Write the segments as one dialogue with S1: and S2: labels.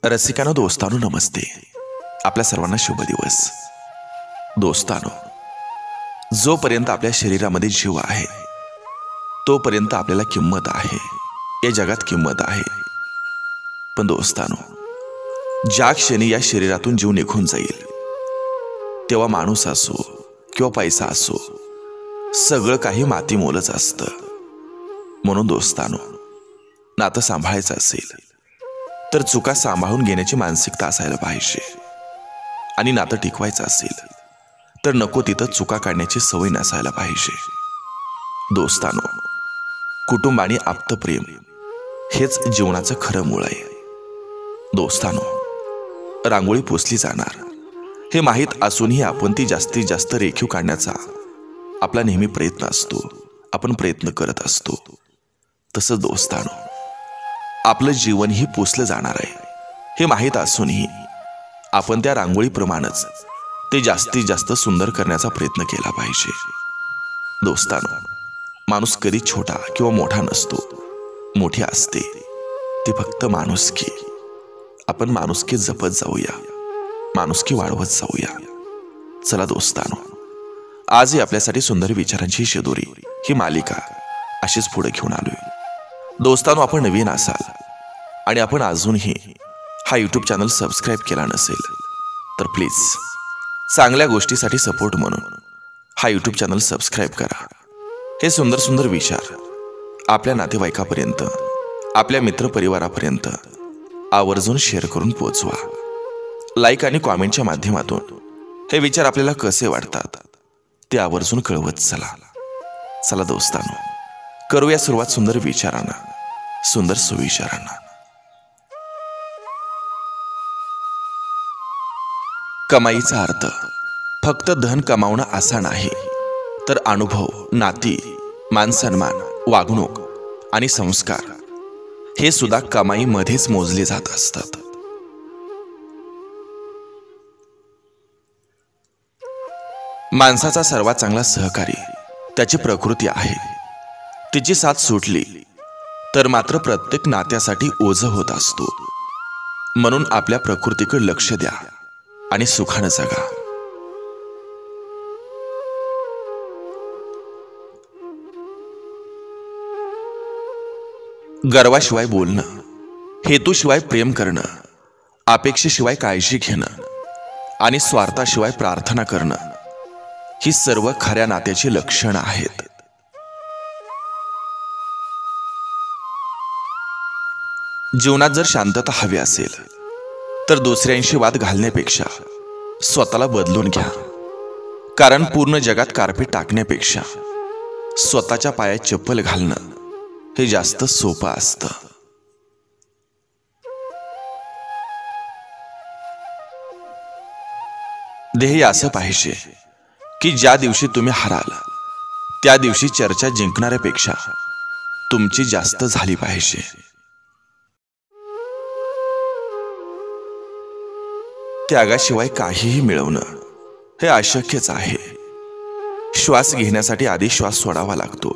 S1: रसिकांनो, दोस्तानो, नमस्ते. आपल्या सर्वांना शुभ दिवस. दोस्तानो, जोपर्यंत आपल्या शरीरामध्ये जीव आहे तोपर्यंत आपल्याला किंमत आहे, या जगात किंमत आहे. पण दोस्तानो, ज्या क्षणी या शरीरातून जीव निघून जाईल तेव्हा माणूस असो किंवा पैसा असो, सगळं काही मातीमोलच असतं. म्हणून दोस्तानो, नातं सांभाळायचं असेल तर चुका सांभाळून घेण्याची मानसिकता असायला पाहिजे. आणि नातं टिकवायचं असेल तर नको तिथं चुका काढण्याची सवय नसायला पाहिजे. दोस्तानो, कुटुंब आणि आप्तप्रेम हेच जीवनाचं खरं मूळ आहे. दोस्तानो, रांगोळी पुसली जाणार हे माहीत असूनही आपण ती जास्तीत जास्त रेखीव काढण्याचा आपला नेहमी प्रयत्न असतो, आपण प्रयत्न करत असतो. तसं दोस्तानो, आपलं जीवनही पुसलं जाणार आहे हे माहीत असूनही आपण त्या रांगोळीप्रमाणेच ते जास्तीत जास्त सुंदर करण्याचा प्रयत्न केला पाहिजे. दोस्तानो, माणूस कधी छोटा किंवा मोठा नसतो, मोठी असते ती फक्त माणुसकी. आपण माणुसकी जपत जाऊया, माणुसकी वाढवत जाऊया. चला दोस्तानो, आजही आपल्यासाठी सुंदर विचारांची शिदोरी ही मालिका अशीच पुढे घेऊन आलोय. दोस्तानो, आपण नवीन असाल आणि आपण अजूनही हा यूट्यूब चॅनल सबस्क्राईब केला नसेल तर प्लीज चांगल्या गोष्टीसाठी सपोर्ट म्हणून हा यूट्यूब चॅनल सबस्क्राईब करा. हे सुंदर सुंदर विचार आपल्या नातेवाईकापर्यंत, आपल्या मित्रपरिवारापर्यंत आवर्जून शेअर करून पोचवा. लाईक आणि कॉमेंटच्या माध्यमातून हे विचार आपल्याला कसे वाटतात ते आवर्जून कळवत चला. चला दोस्तानो, करूया सुरुवात सुंदर विचारांना, सुंदर सुविचारांना. कमाईचा अर्थ फक्त धन कमावणं असा नाही, तर अनुभव, नाती, मानसन्मान, वागणूक आणि संस्कार हे सुद्धा कमाईमध्येच मोजले जात असतात. माणसाचा सर्वात चांगला सहकारी त्याची प्रकृती आहे. तिची साथ सुटली तर मात्र प्रत्येक नात्यासाठी ओझं होत असतो. म्हणून आपल्या प्रकृतीकडे लक्ष द्या आणि सुखानं जगा. गर्वाशिवाय बोलणं, हेतूशिवाय प्रेम करणं, अपेक्षेशिवाय काळजी घेणं आणि स्वार्थाशिवाय प्रार्थना करणं ही सर्व खऱ्या नात्याची लक्षणं आहेत. जीवनात जर शांतता हवी असेल तर दुसऱ्यांशी वाद घालण्यापेक्षा स्वतःला बदलून घ्या. कारण पूर्ण जगात कार्पेट टाकण्यापेक्षा स्वतःच्या पायात चप्पल घालणं हे जास्त सोपं असतं. ध्येय असं पाहिजे की ज्या दिवशी तुम्ही हराल त्या दिवशी चर्चा जिंकणाऱ्यापेक्षा तुमची जास्त झाली पाहिजे. त्यागाशिवाय काहीही मिळवणं हे अशक्यच आहे. श्वास घेण्यासाठी आधी श्वास सोडावा लागतो.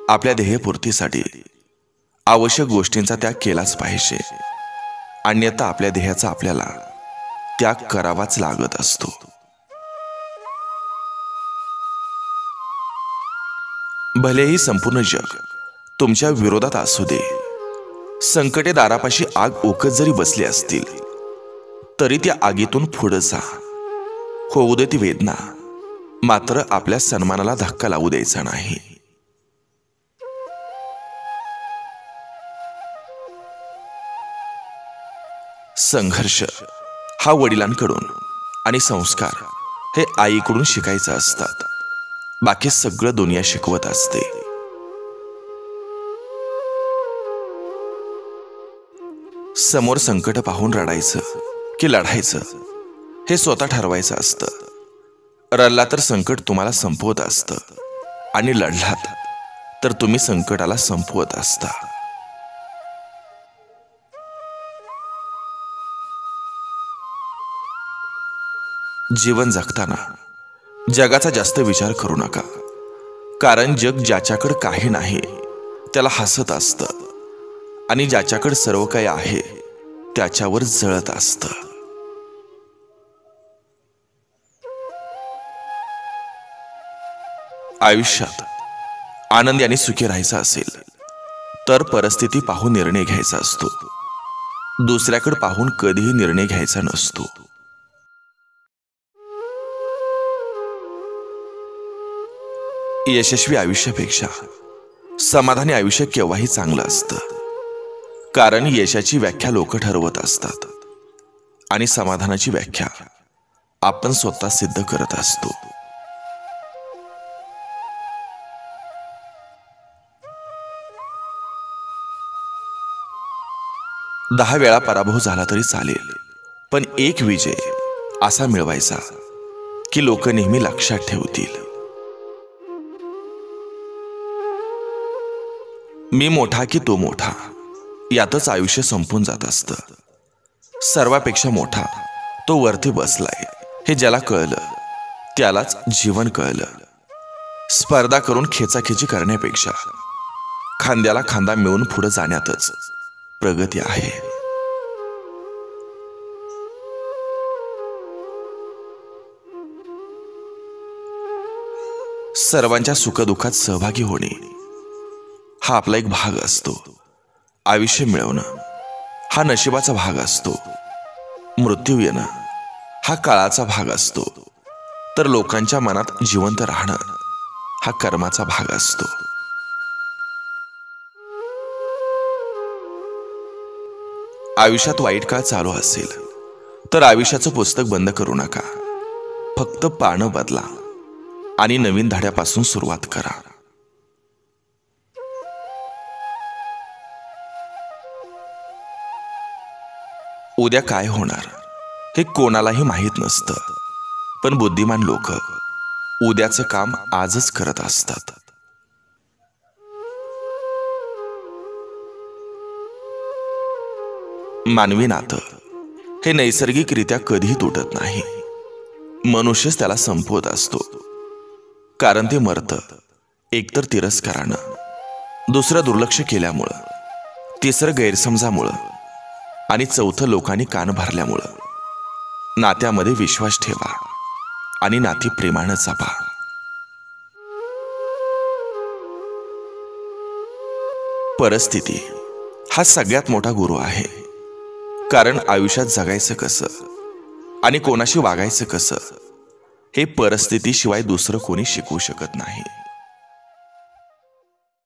S1: आपल्या ध्येयपूर्तीसाठी आवश्यक गोष्टींचा त्याग केलाच पाहिजे, अन्यथा आपल्या ध्येयाचा आपल्याला त्याग करावाच लागत असतो. भलेही संपूर्ण जग तुमच्या विरोधात असू दे, संकटे दारापाशी आग ओकत जरी बसली असतील तरी त्या आगीतून पुढे जा. होऊ दे ती वेदना, मात्र आपल्या सन्मानाला धक्का लावू द्यायचा नाही. संघर्ष हा वडिलांकडून आणि संस्कार हे आईकडून शिकायचं असतात. बाकी सगळं दुनिया शिकवत असते. समोर संकट पाहून रडायचं की लढायचं हे स्वतः ठरवायचं असतं. रडला तर संकट तुम्हाला संपवत असतं आणि लढलात तर तुम्ही संकटाला संपवत असता. जीवन जगताना जगाचा जास्त विचार करू नका, कारण जग ज्याच्याकडे काही नाही त्याला हसत असतं आणि ज्याच्याकडे सर्व काही आहे त्याच्यावर जळत असतं. आयुष्यात आनंदी आणि सुखी राहायचं असेल तर परिस्थिती पाहून निर्णय घ्यायचा असतो. दुसऱ्याकडे पाहून कधीही निर्णय घ्यायचा नसतो. यशस्वी आयुष्यापेक्षा समाधानी आयुष्य केव्हाही चांगलं असतं. कारण यशाची व्याख्या लोक ठरवत असतात आणि समाधानाची व्याख्या आपण स्वतः सिद्ध करत असतो. दहा वेळा पराभव झाला तरी चालेल, पण एक विजय असा मिळवायचा की लोक नेहमी लक्षात ठेवतील. मी मोठा की तो मोठा यातच आयुष्य संपून जात असतं. सर्वापेक्षा मोठा तो वरती बसलाय हे ज्याला कळलं त्यालाच जीवन कळलं. स्पर्धा करून खेचाखेची करण्यापेक्षा खांद्याला खांदा मिळून पुढे जाण्यातच प्रगती आहे. सर्वांच्या सुखदुःखात सहभागी होणे हा आपला एक भाग असतो. आयुष्य मिळवणं हा नशिबाचा भाग असतो. मृत्यू येणं हा काळाचा भाग असतो. तर लोकांच्या मनात जिवंत राहणं हा कर्माचा भाग असतो. आयुष्यात वाईट काळ चालू असेल तर आयुष्याचं पुस्तक बंद करू नका. फक्त पानं बदला आणि नवीन धड्यापासून सुरुवात करा. उद्या काय होणार हे कोणालाही माहीत नसतं, पण बुद्धिमान लोक उद्याचं काम आजच करत असतात. मानवी नातं हे नैसर्गिकरित्या कधीही तुटत नाही. मनुष्यच त्याला संपवत असतो. कारण ते मरतं एकतर तिरस्कारानं, दुसरं दुर्लक्ष केल्यामुळं, तिसरं गैरसमजामुळं आणि चौथं लोकांनी कान भरल्यामुळं. नात्यामध्ये विश्वास ठेवा आणि नाती प्रेमानं जपा. परिस्थिती हा सगळ्यात मोठा गुरु आहे. कारण आयुष्यात जगायचं कसं आणि कोणाशी वागायचं कसं हे परिस्थितीशिवाय दुसरं कोणी शिकवू शकत नाही.